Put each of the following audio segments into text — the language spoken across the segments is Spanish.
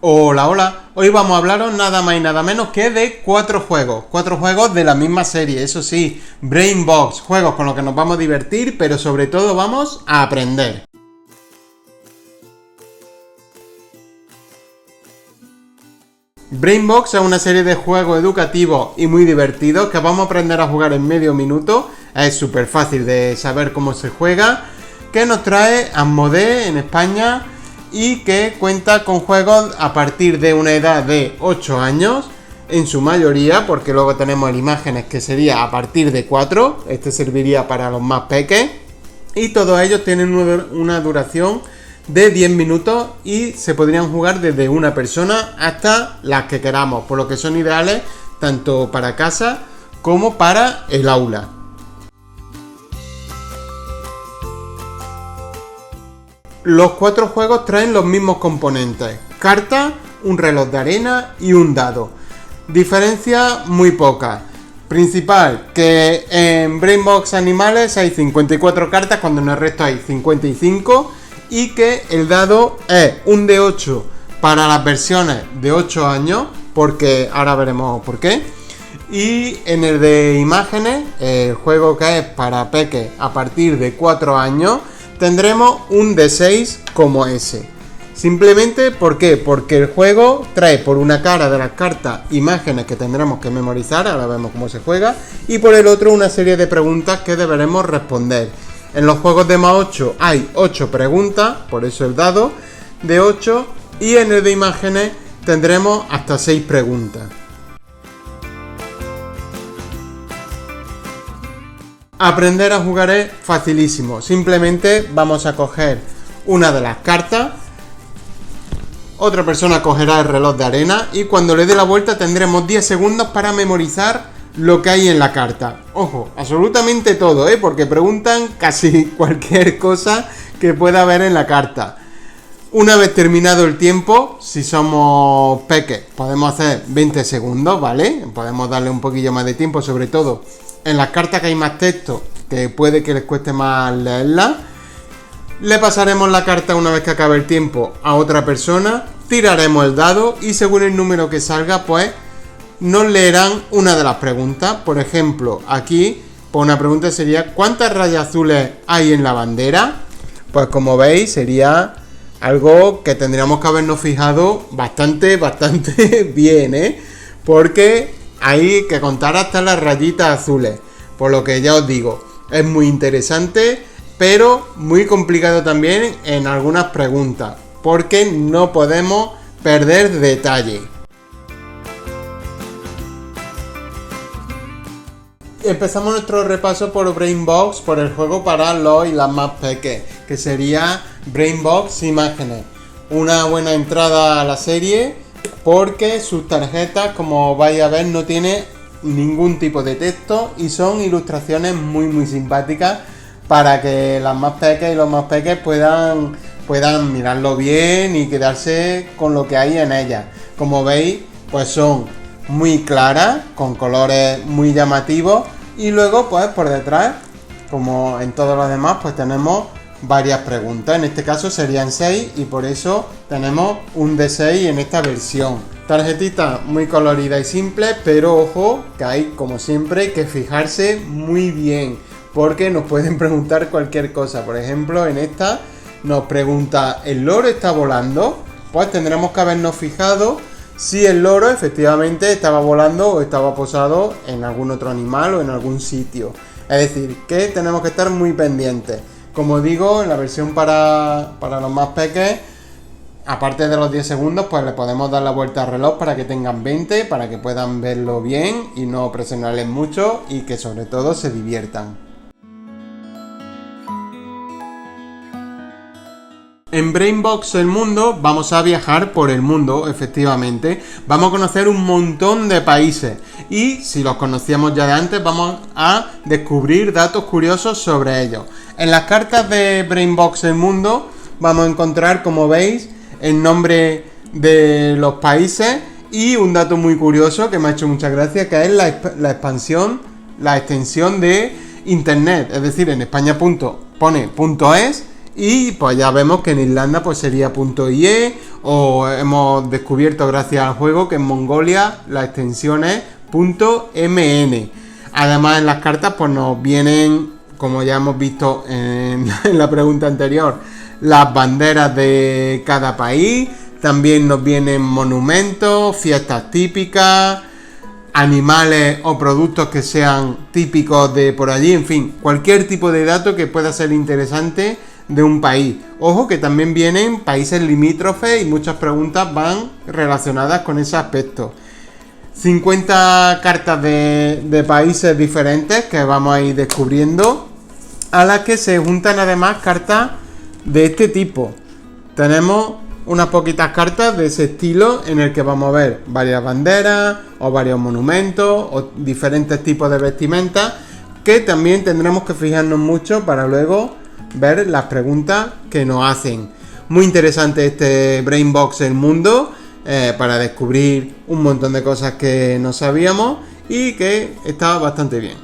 Hola, hola. Hoy vamos a hablaros nada más y nada menos que de cuatro juegos de la misma serie, eso sí, Brainbox, juegos con los que nos vamos a divertir, pero sobre todo vamos a aprender. Brainbox es una serie de juegos educativos y muy divertidos que vamos a aprender a jugar en medio minuto. Es súper fácil de saber cómo se juega, que nos trae Asmodee en España y que cuenta con juegos a partir de una edad de 8 años, en su mayoría, porque luego tenemos en imágenes que sería a partir de 4, este serviría para los más peques, y todos ellos tienen una duración de 10 minutos y se podrían jugar desde una persona hasta las que queramos, por lo que son ideales tanto para casa como para el aula. Los cuatro juegos traen los mismos componentes: cartas, un reloj de arena y un dado. Diferencia muy poca. Principal, que en Brainbox Animales hay 54 cartas cuando en el resto hay 55, y que el dado es un de 8 para las versiones de 8 años, porque ahora veremos por qué. Y en el de imágenes, el juego que es para peques a partir de 4 años, tendremos un D6 como ese. Simplemente, ¿por qué? Porque el juego trae por una cara de las cartas imágenes que tendremos que memorizar, ahora vemos cómo se juega, y por el otro una serie de preguntas que deberemos responder. En los juegos de más 8 hay 8 preguntas, por eso el dado de 8, y en el de imágenes tendremos hasta 6 preguntas. Aprender a jugar es facilísimo, simplemente vamos a coger una de las cartas, otra persona cogerá el reloj de arena y cuando le dé la vuelta tendremos 10 segundos para memorizar lo que hay en la carta. Ojo, absolutamente todo, porque preguntan casi cualquier cosa que pueda haber en la carta. Una vez terminado el tiempo, si somos peques, podemos hacer 20 segundos, ¿vale? Podemos darle un poquillo más de tiempo, sobre todo en las cartas que hay más texto, que puede que les cueste más leerla. Le pasaremos la carta una vez que acabe el tiempo a otra persona, tiraremos el dado y según el número que salga, pues nos leerán una de las preguntas. Por ejemplo, aquí, pues una pregunta sería: ¿cuántas rayas azules hay en la bandera? Pues como veis, sería algo que tendríamos que habernos fijado bastante bien, porque hay que contar hasta las rayitas azules. Por lo que ya os digo, es muy interesante, pero muy complicado también en algunas preguntas, porque no podemos perder detalle. Empezamos nuestro repaso por Brainbox, por el juego para los y las más peques, que sería Brainbox Imágenes. Una buena entrada a la serie, porque sus tarjetas, como vais a ver, no tiene ningún tipo de texto y son ilustraciones muy simpáticas para que las más peques y los más peques puedan mirarlo bien y quedarse con lo que hay en ellas. Como veis, pues son muy claras, con colores muy llamativos, y luego pues por detrás, como en todos los demás, pues tenemos varias preguntas. En este caso serían 6 y por eso tenemos un D6 en esta versión. Tarjetita muy colorida y simple, pero ojo que hay, como siempre, que fijarse muy bien, porque nos pueden preguntar cualquier cosa. Por ejemplo, en esta nos pregunta: ¿el loro está volando? Pues tendremos que habernos fijado si el loro efectivamente estaba volando o estaba posado en algún otro animal o en algún sitio. Es decir, que tenemos que estar muy pendientes. Como digo, en la versión para los más peques, aparte de los 10 segundos, pues le podemos dar la vuelta al reloj para que tengan 20, para que puedan verlo bien y no presionarles mucho y que sobre todo se diviertan. En Brainbox el mundo vamos a viajar por el mundo, efectivamente. Vamos a conocer un montón de países y si los conocíamos ya de antes vamos a descubrir datos curiosos sobre ellos. En las cartas de Brainbox el mundo vamos a encontrar, como veis, el nombre de los países y un dato muy curioso que me ha hecho mucha gracia, que es la extensión de internet. Es decir, en España pone .es Y pues ya vemos que en Irlanda pues sería .ie, o hemos descubierto gracias al juego que en Mongolia la extensión es .mn. Además en las cartas pues nos vienen, como ya hemos visto en la pregunta anterior, las banderas de cada país. También nos vienen monumentos, fiestas típicas, animales o productos que sean típicos de por allí, en fin, cualquier tipo de dato que pueda ser interesante de un país. Ojo que también vienen países limítrofes y muchas preguntas van relacionadas con ese aspecto. 50 cartas de países diferentes que vamos a ir descubriendo, a las que se juntan además cartas de este tipo. Tenemos unas poquitas cartas de ese estilo en el que vamos a ver varias banderas o varios monumentos o diferentes tipos de vestimentas, que también tendremos que fijarnos mucho para luego ver las preguntas que nos hacen. Muy interesante este Brainbox El Mundo, para descubrir un montón de cosas que no sabíamos y que está bastante bien.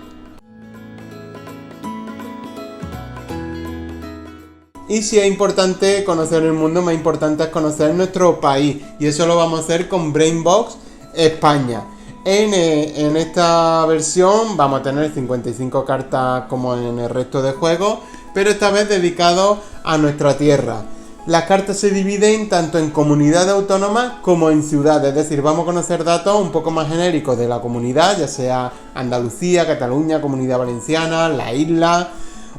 Y si es importante conocer el mundo, más importante es conocer nuestro país. Y eso lo vamos a hacer con Brainbox España. En esta versión vamos a tener 55 cartas como en el resto de juegos, pero esta vez dedicado a nuestra tierra. Las cartas se dividen tanto en comunidades autónomas como en ciudades, es decir, vamos a conocer datos un poco más genéricos de la comunidad, ya sea Andalucía, Cataluña, Comunidad Valenciana, la isla,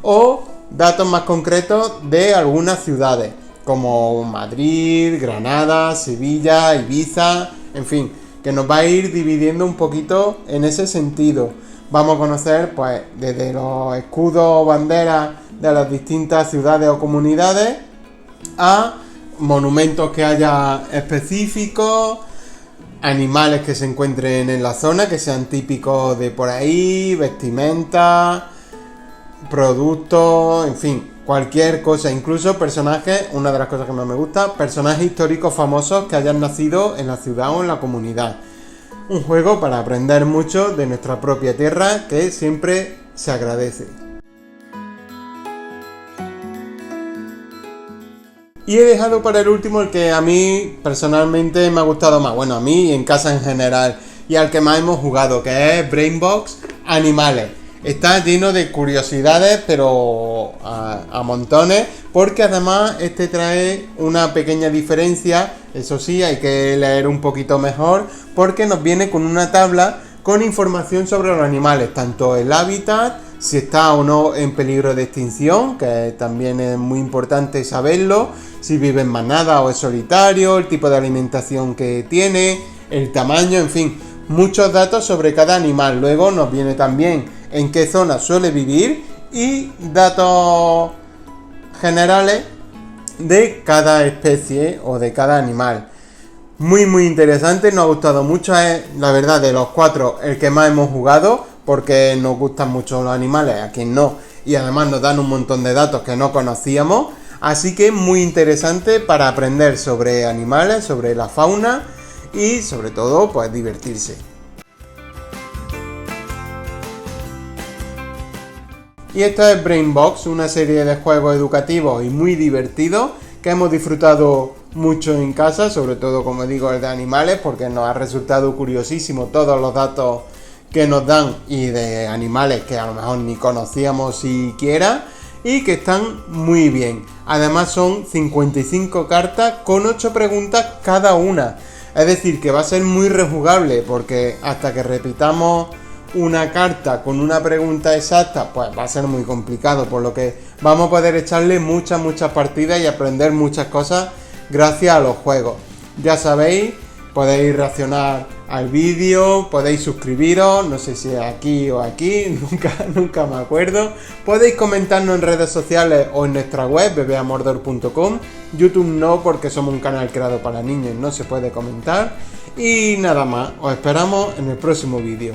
o datos más concretos de algunas ciudades, como Madrid, Granada, Sevilla, Ibiza, en fin, que nos va a ir dividiendo un poquito en ese sentido. Vamos a conocer pues desde los escudos o banderas de las distintas ciudades o comunidades a monumentos que haya específicos, animales que se encuentren en la zona que sean típicos de por ahí, vestimenta, productos, en fin, cualquier cosa, incluso personajes, una de las cosas que más me gusta, personajes históricos famosos que hayan nacido en la ciudad o en la comunidad. Un juego para aprender mucho de nuestra propia tierra, que siempre se agradece. Y he dejado para el último el que a mí personalmente me ha gustado más, bueno, a mí y en casa en general, y al que más hemos jugado, que es Brainbox Animales. Está lleno de curiosidades, pero a montones, porque además este trae una pequeña diferencia, eso sí, hay que leer un poquito mejor, porque nos viene con una tabla con información sobre los animales, tanto el hábitat, si está o no en peligro de extinción, que también es muy importante saberlo, si vive en manada o es solitario, el tipo de alimentación que tiene, el tamaño, en fin, muchos datos sobre cada animal. Luego nos viene también en qué zona suele vivir y datos generales de cada especie o de cada animal. Muy interesante, nos ha gustado mucho, es la verdad de los 4 el que más hemos jugado, porque nos gustan mucho los animales, a quien no, y además nos dan un montón de datos que no conocíamos, así que muy interesante para aprender sobre animales, sobre la fauna y sobre todo pues divertirse. Y esto es Brainbox, una serie de juegos educativos y muy divertidos que hemos disfrutado mucho en casa, sobre todo como digo el de animales, porque nos ha resultado curiosísimo todos los datos que nos dan y de animales que a lo mejor ni conocíamos siquiera y que están muy bien. Además son 55 cartas con 8 preguntas cada una, es decir que va a ser muy rejugable, porque hasta que repitamos una carta con una pregunta exacta pues va a ser muy complicado, por lo que vamos a poder echarle muchas partidas y aprender muchas cosas gracias a los juegos. Ya sabéis, podéis reaccionar al vídeo, podéis suscribiros, no sé si es aquí o aquí, nunca me acuerdo. Podéis comentarnos en redes sociales o en nuestra web bebeamordor.com. YouTube no, porque somos un canal creado para niños y no se puede comentar. Y nada más, os esperamos en el próximo vídeo.